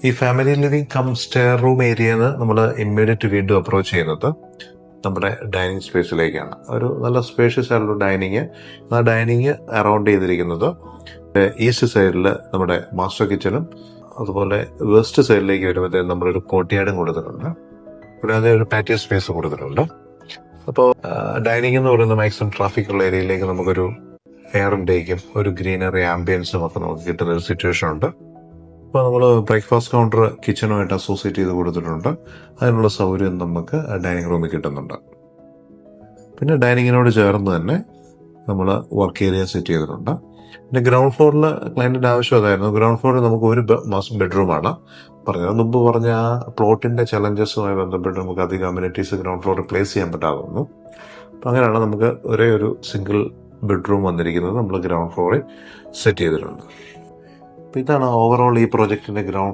ഈ family living cum stair room ഏരിയന്ന് നമ്മൾ ഇമ്മീഡിയറ്റ് വീണ്ടും അപ്രോച്ച് ചെയ്യുന്നത് നമ്മുടെ ഡൈനിങ് സ്പേസിലേക്കാണ്. ഒരു നല്ല സ്പേഷ്യസ് ആയിട്ടുള്ള ഡൈനിങ്. ആ ഡൈനിങ് അറൗണ്ട് ചെയ്തിരിക്കുന്നത് ഈസ്റ്റ് സൈഡിൽ നമ്മുടെ മാസ്റ്റർ കിച്ചണും അതുപോലെ വെസ്റ്റ് സൈഡിലേക്ക് വരുമ്പോഴത്തേക്കും നമ്മളൊരു കോർട്ട്യാർഡും കൊടുത്തിട്ടുണ്ട്. കൂടാതെ ഒരു പാറ്റിയോ സ്പേസ് കൊടുത്തിട്ടുണ്ട്. അപ്പോൾ ഡൈനിങ് എന്ന് പറയുന്ന മാക്സിമം ട്രാഫിക് ഉള്ള ഏരിയയിലേക്ക് നമുക്കൊരു എയർ ഇൻടേക്കും ഒരു ഗ്രീനറി ആംബിയൻസും ഒക്കെ നമുക്ക് കിട്ടുന്ന ഒരു സിറ്റുവേഷൻ ഉണ്ട്. അപ്പോൾ നമ്മൾ ബ്രേക്ക്ഫാസ്റ്റ് കൗണ്ടർ കിച്ചണുമായിട്ട് അസോസിയേറ്റ് ചെയ്ത് കൊടുത്തിട്ടുണ്ട്. അതിനുള്ള സൗകര്യം നമുക്ക് ഡൈനിങ് റൂമിൽ കിട്ടുന്നുണ്ട്. പിന്നെ ഡൈനിങ്ങിനോട് ചേർന്ന് തന്നെ നമ്മൾ വർക്ക് ഏരിയ സെറ്റ് ചെയ്തിട്ടുണ്ട്. പിന്നെ ഗ്രൗണ്ട് ഫ്ലോറിൽ ക്ലയൻറ്റിൻ്റെ ആവശ്യം അതായിരുന്നു. ഗ്രൗണ്ട് ഫ്ലോറിൽ നമുക്ക് ഒരു മാസം ബെഡ്റൂമാണ് പറഞ്ഞത്. മുമ്പ് പറഞ്ഞ ആ പ്ലോട്ടിൻ്റെ ചലഞ്ചസുമായി ബന്ധപ്പെട്ട് നമുക്ക് അധികം അമ്യൂണിറ്റീസ് ഗ്രൗണ്ട് ഫ്ലോർ പ്ലേസ് ചെയ്യാൻ പറ്റാവുന്നു. അപ്പം അങ്ങനെയാണ് നമുക്ക് ഒരേ ഒരു സിംഗിൾ ബെഡ്റൂം വന്നിരിക്കുന്നത് നമ്മൾ ഗ്രൗണ്ട് ഫ്ലോറിൽ സെറ്റ് ചെയ്തിട്ടുണ്ട്. അപ്പം ഇതാണ് ഓവറോൾ ഈ പ്രോജക്റ്റിൻ്റെ ഗ്രൗണ്ട്